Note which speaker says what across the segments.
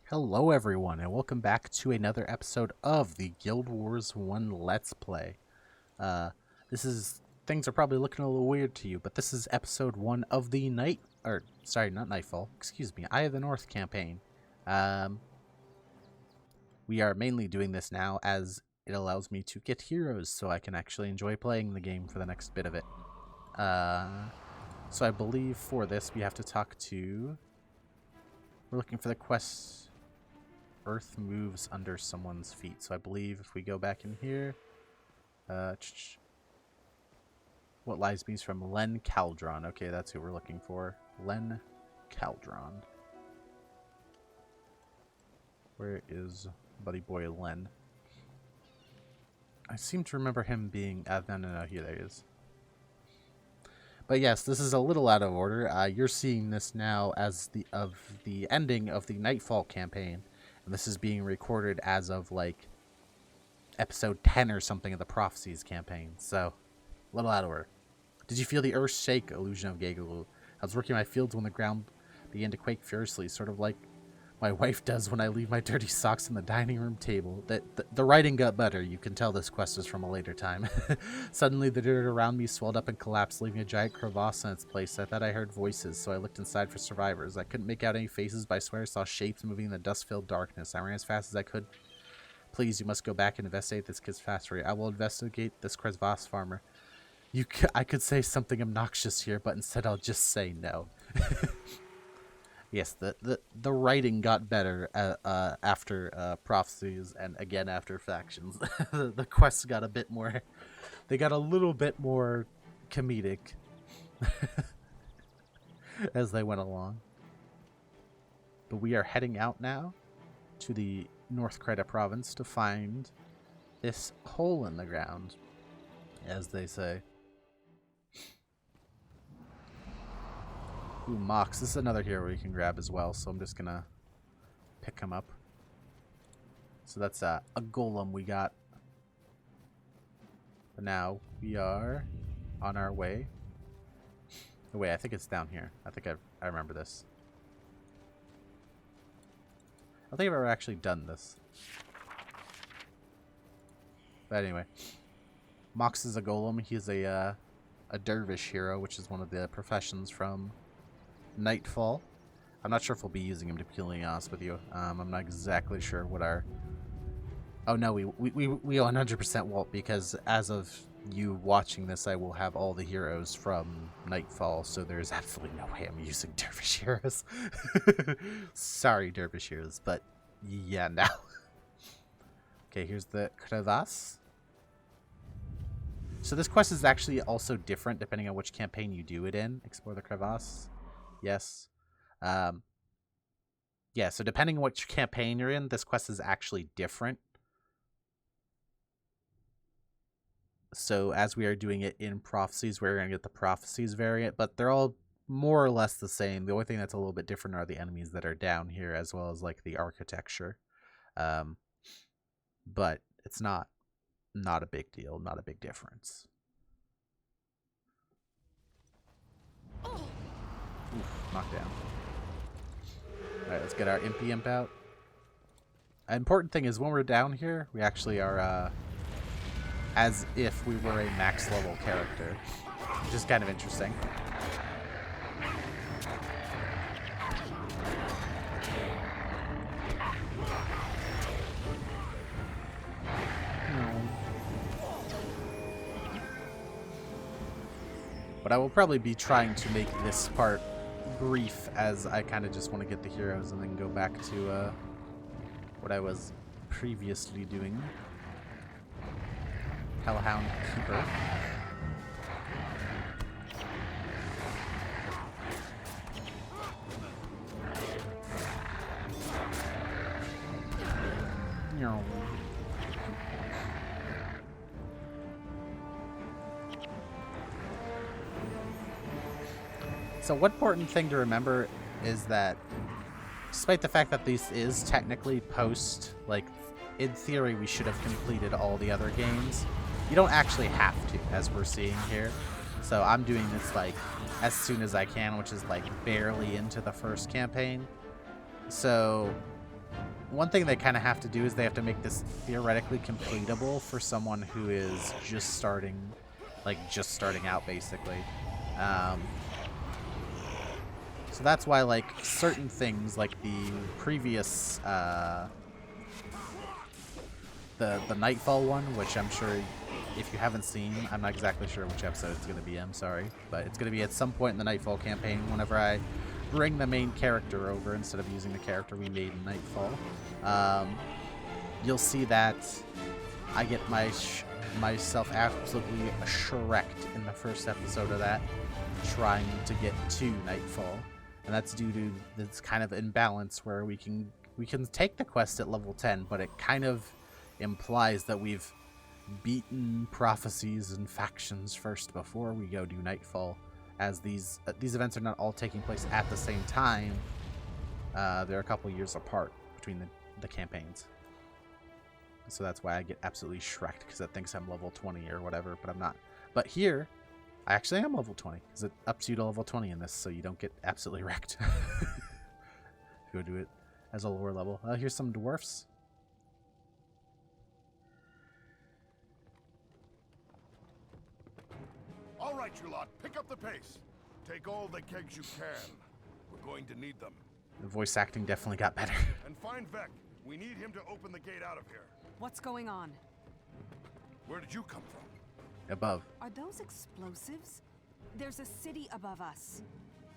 Speaker 1: Hello everyone and welcome back to another episode of the Guild Wars 1 Let's Play. Uh, things are probably looking a little weird to you, but this is episode 1 of the not Nightfall, excuse me, Eye of the North campaign. We are mainly doing this now as it allows me to get heroes so I can actually enjoy playing the game for the next bit of it. So I believe for this we have to talk to... We're looking for the quest... Earth moves under someone's feet. So I believe if we go back in here... what lies me is from Len Caldron. Okay, that's who we're looking for. Len Caldron. Where is buddy boy Len? I seem to remember him being... no, here he is. But yes, this is a little out of order. You're seeing this now as the ending of the Nightfall campaign. And this is being recorded as of, like, episode 10 or something of the Prophecies campaign. So, a little out of order. Did you feel the earth shake, Illusion of Gagalu? I was working my fields when the ground began to quake fiercely, sort of like my wife does when I leave my dirty socks on the dining room table. The writing got better. You can tell this quest is from a later time. Suddenly, the dirt around me swelled up and collapsed, leaving a giant crevasse in its place. I thought I heard voices, so I looked inside for survivors. I couldn't make out any faces, but I swear I saw shapes moving in the dust-filled darkness. I ran as fast as I could. Please, you must go back and investigate this kid's factory. I will investigate this crevasse farmer. I could say something obnoxious here, but instead I'll just say no. Yes, the writing got better after Prophecies and again after Factions. The quests got a bit more... They got a little bit more comedic as they went along. But we are heading out now to the North Creta province to find this hole in the ground, as they say. Ooh, Mox. This is another hero we can grab as well, so I'm just gonna pick him up. So that's a golem we got. But now we are on our way. Oh, wait, I think it's down here. I think I remember this. I don't think I've ever actually done this. But anyway. Mox is a golem. He's a dervish hero, which is one of the professions from Nightfall. I'm not sure if we'll be using him, to be completely honest with you. I'm not exactly sure what our... Oh no, we 100% won't, because as of you watching this, I will have all the heroes from Nightfall, so there's absolutely no way I'm using dervish heroes. Sorry, dervish heroes, but yeah, now. Okay, here's the crevasse. So this quest is actually also different depending on which campaign you do it in. Explore the crevasse. Yes. Yeah, so depending on which campaign you're in, this quest is actually different. So as we are doing it in Prophecies, we're going to get the Prophecies variant, but they're all more or less the same. The only thing that's a little bit different are the enemies that are down here, as well as like the architecture. But it's not a big deal, not a big difference. Oof, knockdown. Alright, let's get our Impy Imp out. An important thing is when we're down here, we actually are as if we were a max level character, which is kind of interesting. But I will probably be trying to make this part brief, as I kind of just want to get the heroes and then go back to what I was previously doing. Hellhound Keeper. No. So one important thing to remember is that despite the fact that this is technically post, like, in theory we should have completed all the other games, you don't actually have to, as we're seeing here. So I'm doing this, like, as soon as I can, which is, like, barely into the first campaign. So one thing they kind of have to do is they have to make this theoretically completable for someone who is just starting out, basically. So that's why, like, certain things, like the previous, the Nightfall one, which I'm sure if you haven't seen, I'm not exactly sure which episode it's going to be, I'm sorry. But it's going to be at some point in the Nightfall campaign whenever I bring the main character over instead of using the character we made in Nightfall. You'll see that I get myself absolutely shreked in the first episode of that, trying to get to Nightfall. And that's due to this kind of imbalance where we can take the quest at level 10, but it kind of implies that we've beaten prophecies and factions first before we go do Nightfall, as these events are not all taking place at the same time. They're a couple years apart between the campaigns. So that's why I get absolutely shreked, because it thinks I'm level 20 or whatever, but I'm not. But here, I actually am level 20, because it ups you to level 20 in this, so you don't get absolutely wrecked. Go do it as a lower level. Here's some dwarfs.
Speaker 2: All right, you lot, pick up the pace. Take all the kegs you can. We're going to need them.
Speaker 1: The voice acting definitely got better.
Speaker 2: And find Vec. We need him to open the gate out of here.
Speaker 3: What's going on?
Speaker 2: Where did you come from?
Speaker 1: Above.
Speaker 3: Are those explosives? There's a city above us.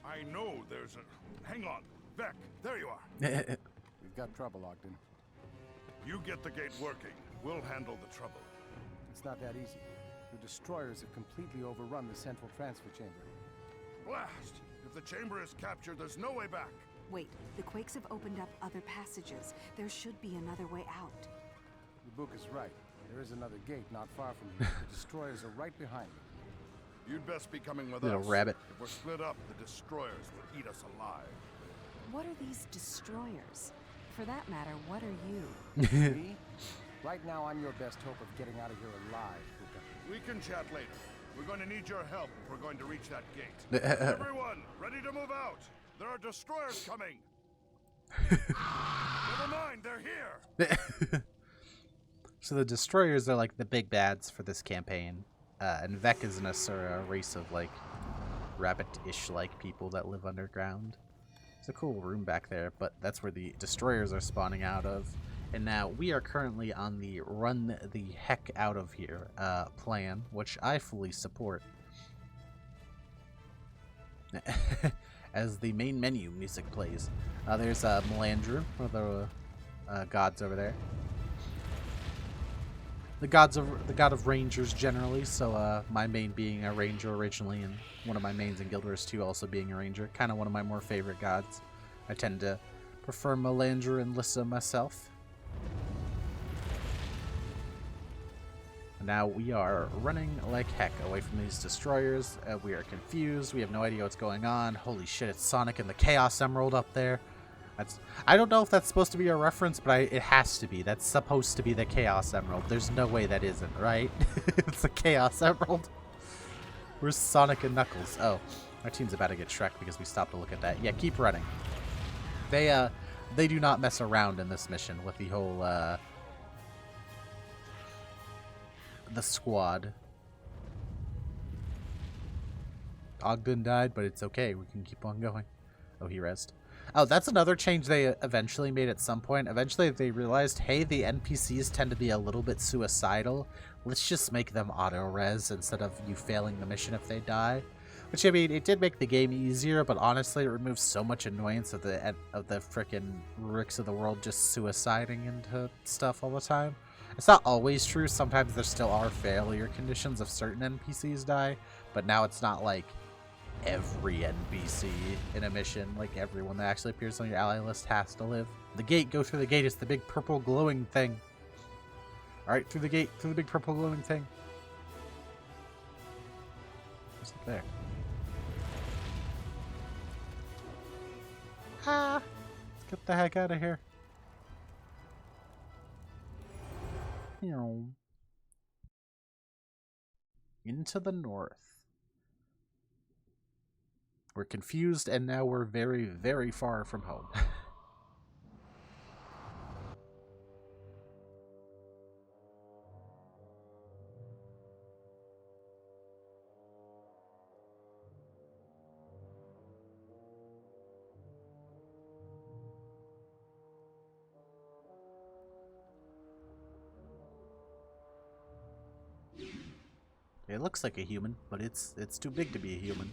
Speaker 2: I know there's a... Hang on. Vec, there you are.
Speaker 4: We've got trouble, Ogden.
Speaker 2: You get the gate working. We'll handle the trouble.
Speaker 4: It's not that easy. The destroyers have completely overrun the central transfer chamber.
Speaker 2: Blast! If the chamber is captured, there's no way back.
Speaker 3: Wait, the Quakes have opened up other passages. There should be another way out.
Speaker 4: The book is right. There is another gate not far from here. The destroyers are right behind me.
Speaker 2: You'd best be coming with
Speaker 1: Little
Speaker 2: us.
Speaker 1: rabbit.
Speaker 2: If we're split up, the destroyers will eat us alive.
Speaker 3: What are these destroyers? For that matter, what are you?
Speaker 4: Me? Right now, I'm your best hope of getting out of here alive, Puka.
Speaker 2: We can chat later. We're going to need your help if we're going to reach that gate. Everyone, ready to move out. There are destroyers coming. Never mind, they're here.
Speaker 1: So the destroyers are like the big bads for this campaign, and Vec is an Asura, a race of like rabbit-ish like people that live underground. It's a cool room back there, but that's where the destroyers are spawning out of. And now we are currently on the run the heck out of here plan, which I fully support. As the main menu music plays. There's Melandru, one of the gods over there. The god of rangers generally, so my main being a ranger originally, and one of my mains in Guild Wars 2 also being a ranger. Kind of one of my more favorite gods. I tend to prefer Melandru and Lissa myself. Now we are running like heck away from these destroyers. We are confused. We have no idea what's going on. Holy shit, it's Sonic and the Chaos Emerald up there. I don't know if that's supposed to be a reference, but it has to be. That's supposed to be the Chaos Emerald. There's no way that isn't, right? It's the Chaos Emerald. Where's Sonic and Knuckles? Oh, our team's about to get Shrek because we stopped to look at that. Yeah, keep running. They do not mess around in this mission with the whole, the squad. Ogden died, but it's okay. We can keep on going. Oh, he rezzed. Oh, that's another change they eventually made at some point. Eventually they realized, hey, the NPCs tend to be a little bit suicidal. Let's just make them auto-res instead of you failing the mission if they die. Which, I mean, it did make the game easier, but honestly, it removes so much annoyance of the frickin' Ricks of the world just suiciding into stuff all the time. It's not always true. Sometimes there still are failure conditions if certain NPCs die, but now it's not like every NPC in a mission, like everyone that actually appears on your ally list has to live. The gate, go through the gate. It's the big purple glowing thing. Alright, through the gate, through the big purple glowing thing. What's up there? Ah! Let's get the heck out of here. Into the north. We're confused, and now we're very, very far from home. It looks like a human, but it's too big to be a human.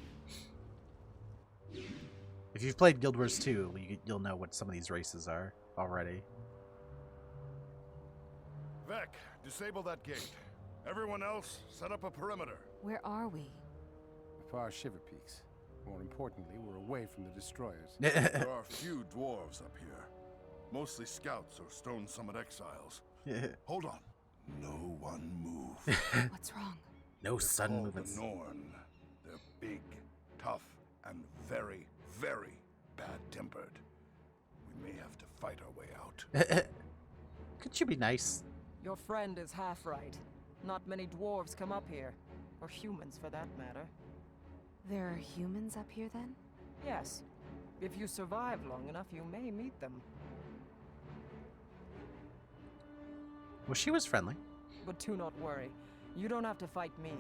Speaker 1: If you've played Guild Wars 2, you'll know what some of these races are already.
Speaker 2: Vec, disable that gate. Everyone else, set up a perimeter.
Speaker 3: Where are we?
Speaker 4: The far Shiver Peaks. More importantly, we're away from the destroyers.
Speaker 2: There are few dwarves up here. Mostly scouts or Stone Summit exiles. Hold on. No one move.
Speaker 3: What's wrong?
Speaker 1: No
Speaker 2: They're
Speaker 1: sudden
Speaker 2: called
Speaker 1: movements.
Speaker 2: the Norn. They're big, tough, and very, very bad-tempered. We may have to fight our way out.
Speaker 1: Could you be nice?
Speaker 5: Your friend is half right. Not many dwarves come up here. Or humans, for that matter.
Speaker 3: There are humans up here then?
Speaker 5: Yes. If you survive long enough, you may meet them.
Speaker 1: Well, she was friendly.
Speaker 5: But do not worry. You don't have to fight me.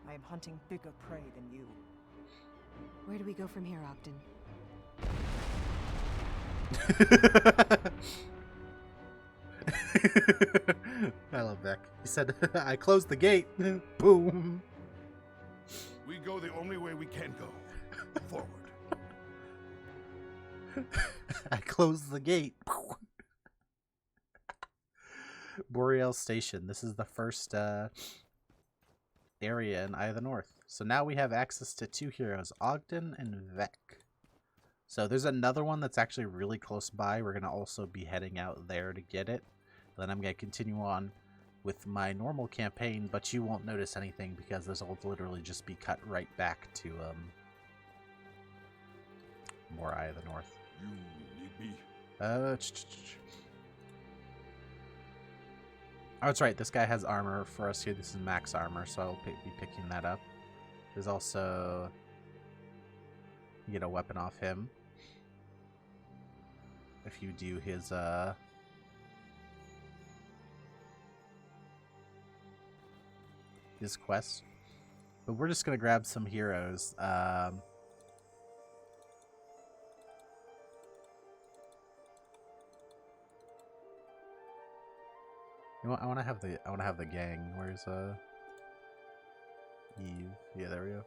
Speaker 5: I am hunting bigger prey than you.
Speaker 3: Where do we go from here, Ogden?
Speaker 1: I love Vec. He said, I closed the gate. Boom.
Speaker 2: We go the only way we can go. Forward.
Speaker 1: I closed the gate. Boreal Station. This is the first area in Eye of the North. So now we have access to two heroes, Ogden and Vec. So there's another one that's actually really close by. We're going to also be heading out there to get it. Then I'm going to continue on with my normal campaign, but you won't notice anything because this will literally just be cut right back to more Eye of the North.
Speaker 2: You need me?
Speaker 1: Oh, that's right. This guy has armor for us here. This is max armor, so I'll be picking that up. There's also... get a weapon off him. If you do his quest. But we're just going to grab some heroes. You know what? I want to have the gang. Where's Eve? Yeah, there we go.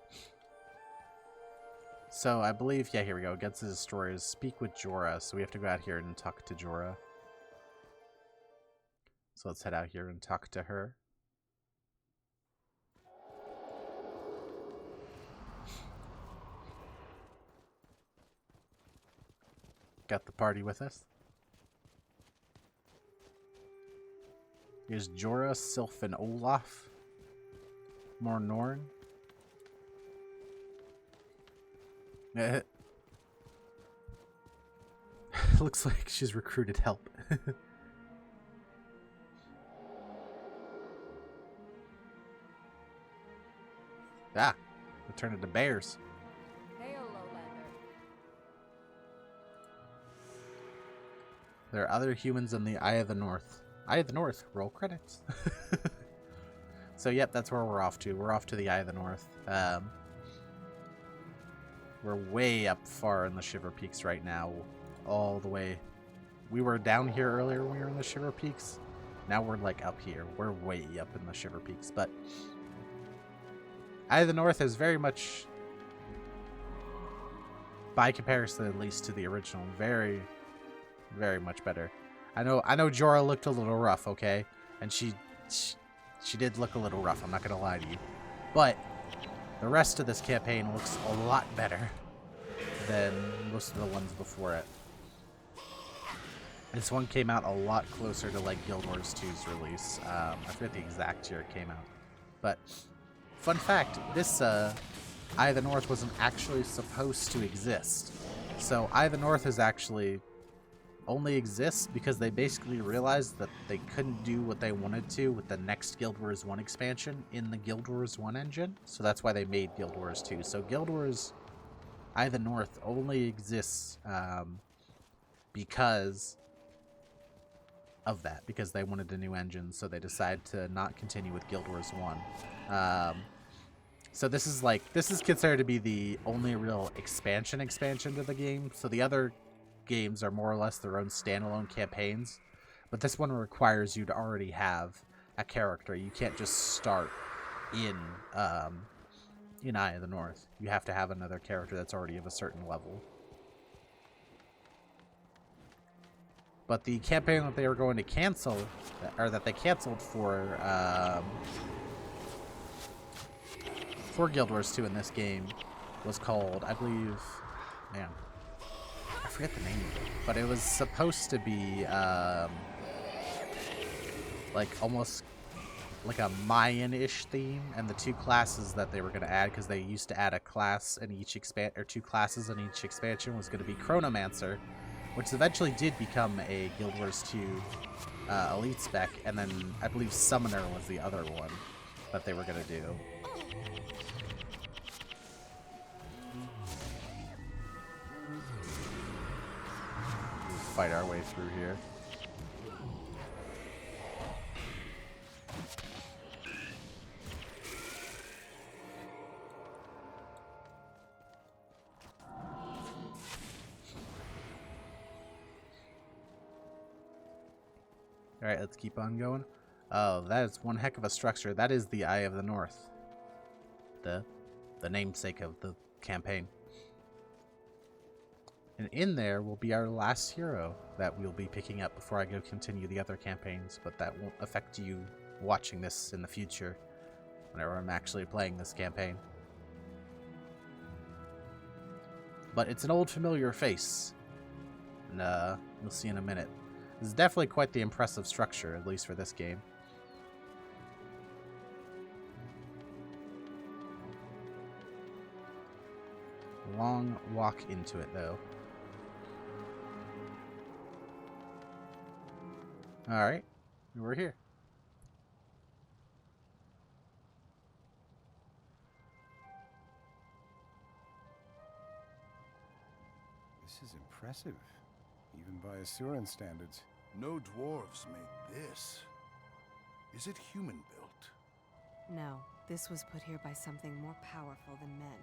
Speaker 1: So I believe, yeah, here we go. Against the destroyers, speak with Jorah. So we have to go out here and talk to Jorah. So let's head out here and talk to her. Got the party with us. Here's Jorah, Sylph, and Olaf. More Norn. Looks like she's recruited help. Ah, we turned into bears.
Speaker 5: Hail, Lowlander.
Speaker 1: There are other humans in the Eye of the North. Eye of the North, roll credits. So, yep, that's where we're off to. We're off to the Eye of the North. We're way up far in the Shiver Peaks right now. All the way. We were down here earlier when we were in the Shiver Peaks. Now we're, like, up here. We're way up in the Shiver Peaks. But Eye of the North is very much, by comparison at least to the original, very, very much better. I know Jorah looked a little rough, okay? And she did look a little rough, I'm not going to lie to you. But the rest of this campaign looks a lot better than most of the ones before it. This one came out a lot closer to like Guild Wars 2's release. I forget the exact year it came out. But, fun fact, this Eye of the North wasn't actually supposed to exist. So Eye of the North is actually only exists because they basically realized that they couldn't do what they wanted to with the next Guild Wars 1 expansion in the Guild Wars 1 engine. So that's why they made Guild Wars 2. So Guild Wars Eye of the North only exists because of that. Because they wanted a new engine, so they decided to not continue with Guild Wars 1. So this is considered to be the only real expansion to the game. So the other games are more or less their own standalone campaigns, but this one requires you to already have a character. You can't just start in Eye of the North. You have to have another character that's already of a certain level. But the campaign that they were going to cancel, or that they canceled for Guild Wars 2 in this game, was called, I believe, man, I forget the name of it, but it was supposed to be like almost like a Mayan-ish theme, and the 2 classes that they were going to add, because they used to add a class in each 2 classes in each expansion, was going to be Chronomancer, which eventually did become a Guild Wars 2 elite spec, and then I believe Summoner was the other one that they were going to do. We'll fight our way through here. Alright, let's keep on going. Oh, that is one heck of a structure. That is the Eye of the North. The namesake of the campaign. And in there will be our last hero that we'll be picking up before I go continue the other campaigns, but that won't affect you watching this in the future whenever I'm actually playing this campaign. But it's an old familiar face, and you'll see in a minute. This is definitely quite the impressive structure, at least for this game. Long walk into it, though. Alright, we're here.
Speaker 4: This is impressive, even by Asuran standards.
Speaker 2: No dwarves made this. Is it human-built?
Speaker 3: No, this was put here by something more powerful than men.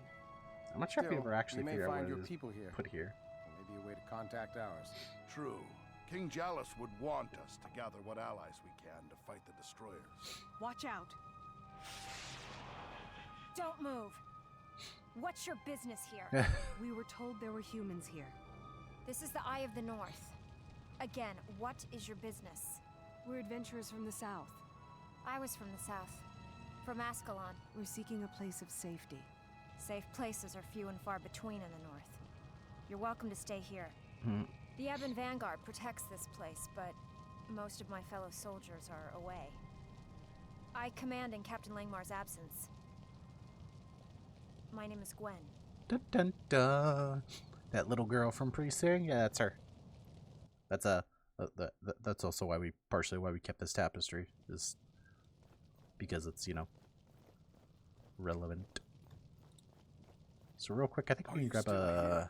Speaker 1: I'm not sure if we
Speaker 4: Still,
Speaker 1: ever actually
Speaker 4: you may
Speaker 1: figured out
Speaker 4: find
Speaker 1: what
Speaker 4: your
Speaker 1: it is
Speaker 4: people here.
Speaker 1: put here.
Speaker 4: Or maybe a way to contact ours.
Speaker 2: True. King Jalus would want us to gather what allies we can to fight the destroyers.
Speaker 3: Watch out!
Speaker 6: Don't move. What's your business here?
Speaker 3: We were told there were humans here.
Speaker 6: This is the Eye of the North. Again, what is your business?
Speaker 3: We're adventurers from the south.
Speaker 6: I was from the south. From Ascalon.
Speaker 3: We're seeking a place of safety.
Speaker 6: Safe places are few and far between in the north. You're welcome to stay here. The Ebon Vanguard protects this place, but most of my fellow soldiers are away. I command in Captain Langmar's absence. My name is Gwen.
Speaker 1: Dun dun dun. That little girl from Pre-Sing? Yeah, that's her. That's that's also partially why we kept this tapestry, is because it's, you know, relevant. So real quick, I think we can grab a...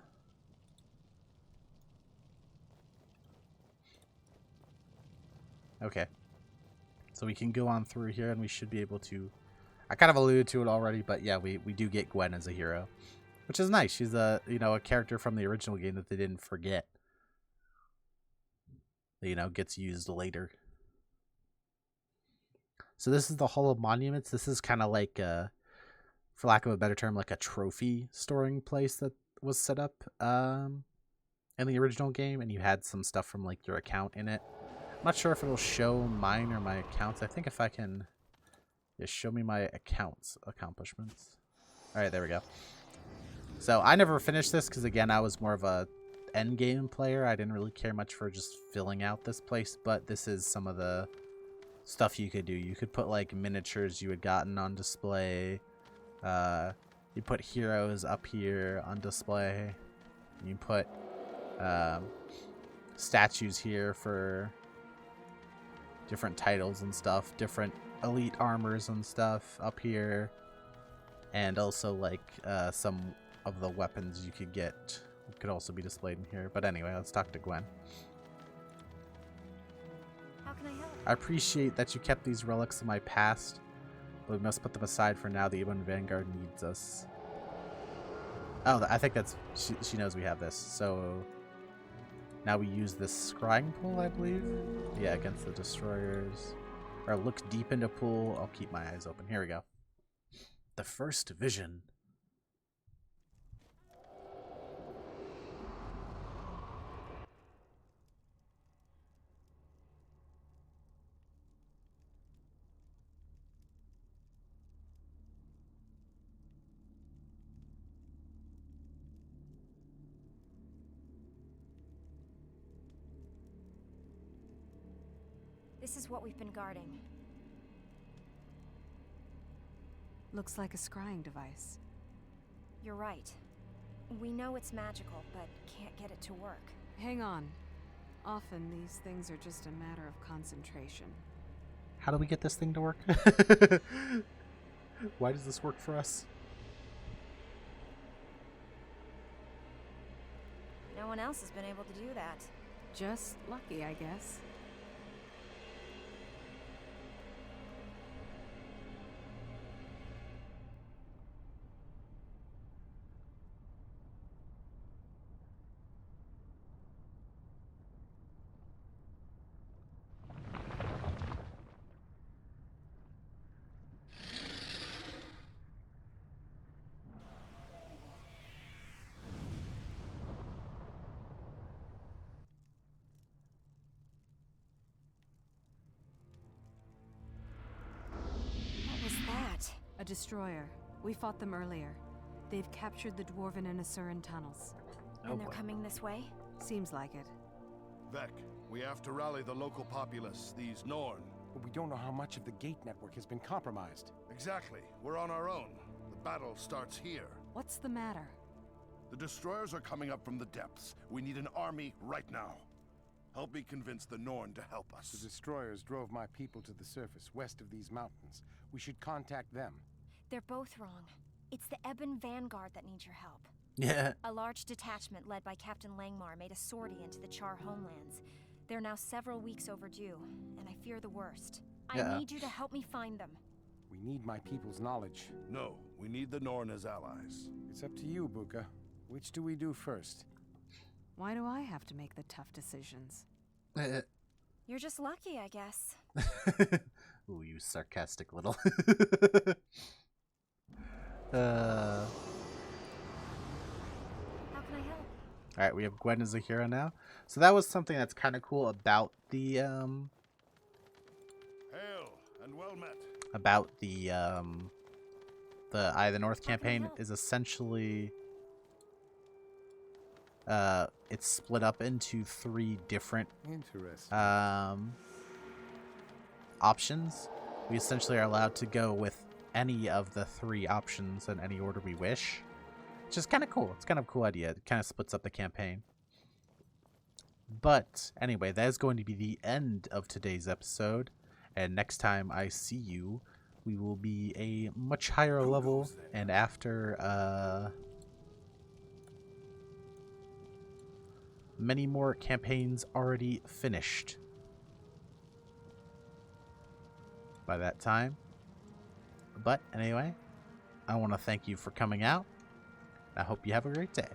Speaker 1: Okay. So we can go on through here and we should be able to... I kind of alluded to it already, but yeah, we do get Gwen as a hero. Which is nice. She's a character from the original game that they didn't forget. That, gets used later. So this is the Hall of Monuments. This is kind of like, for lack of a better term, like a trophy storing place that was set up in the original game. And you had some stuff from like your account in it. I'm not sure if it'll show mine or my accounts. I think if I can... Yeah, show me my accounts accomplishments. Alright, there we go. So I never finished this because, again, I was more of a end game player. I didn't really care much for just filling out this place, but this is some of the stuff you could do. You could put like miniatures you had gotten on display. You put heroes up here on display. You put statues here for different titles and stuff, different elite armors and stuff up here, and also like some of the weapons you could get could also be displayed in here. But anyway, let's talk to Gwen.
Speaker 6: How can I help?
Speaker 1: I appreciate that you kept these relics of my past, but we must put them aside for now. The Ebon Vanguard needs us. Oh, I think that's... She knows we have this. So now we use this scrying pool, I believe. Yeah, against the destroyers. Or look deep into pool. I'll keep my eyes open. Here we go. The first vision.
Speaker 6: This is what we've been guarding.
Speaker 3: Looks like a scrying device.
Speaker 6: You're right. We know it's magical, but can't get it to work.
Speaker 3: Hang on. Often these things are just a matter of concentration.
Speaker 1: How do we get this thing to work? Why does this work for us?
Speaker 6: No one else has been able to do that.
Speaker 3: Just lucky, I guess.
Speaker 6: What was that?
Speaker 3: A destroyer. We fought them earlier. They've captured the Dwarven and Asuran tunnels.
Speaker 6: And they're coming this way?
Speaker 3: Seems like it.
Speaker 2: Vec, we have to rally the local populace, these Norn.
Speaker 4: But we don't know how much of the gate network has been compromised.
Speaker 2: Exactly. We're on our own. The battle starts here.
Speaker 3: What's the matter?
Speaker 2: The destroyers are coming up from the depths. We need an army right now. Help me convince the Norn to help
Speaker 4: The
Speaker 2: us.
Speaker 4: destroyers drove my people to the surface, west of these mountains. We should contact them.
Speaker 6: They're both wrong. It's the Ebon Vanguard that needs your help.
Speaker 1: Yeah.
Speaker 6: A large detachment led by Captain Langmar made a sortie into the Char homelands. They're now several weeks overdue, and I fear the worst.
Speaker 1: Yeah.
Speaker 6: I need you to help me find them.
Speaker 4: We need my people's knowledge.
Speaker 2: No, we need the Norn as allies.
Speaker 4: It's up to you, Buka. Which do we do first?
Speaker 3: Why do I have to make the tough decisions?
Speaker 6: You're just lucky, I guess.
Speaker 1: Ooh, you sarcastic little.
Speaker 6: How can I help?
Speaker 1: Alright, we have Gwen as a hero now. So that was something that's kind of cool about the
Speaker 2: Hail and well met.
Speaker 1: the Eye of the North
Speaker 6: How can I
Speaker 1: campaign
Speaker 6: help?
Speaker 1: is essentially it's split up into 3 different
Speaker 4: Interesting.
Speaker 1: options. We essentially are allowed to go with any of the 3 options in any order we wish, which is kind of cool. It's kind of a cool idea. It kind of splits up the campaign. But anyway, that is going to be the end of today's episode, and next time I see you, we will be a much higher level, and after many more campaigns already finished by that time. But anyway, I want to thank you for coming out. I hope you have a great day.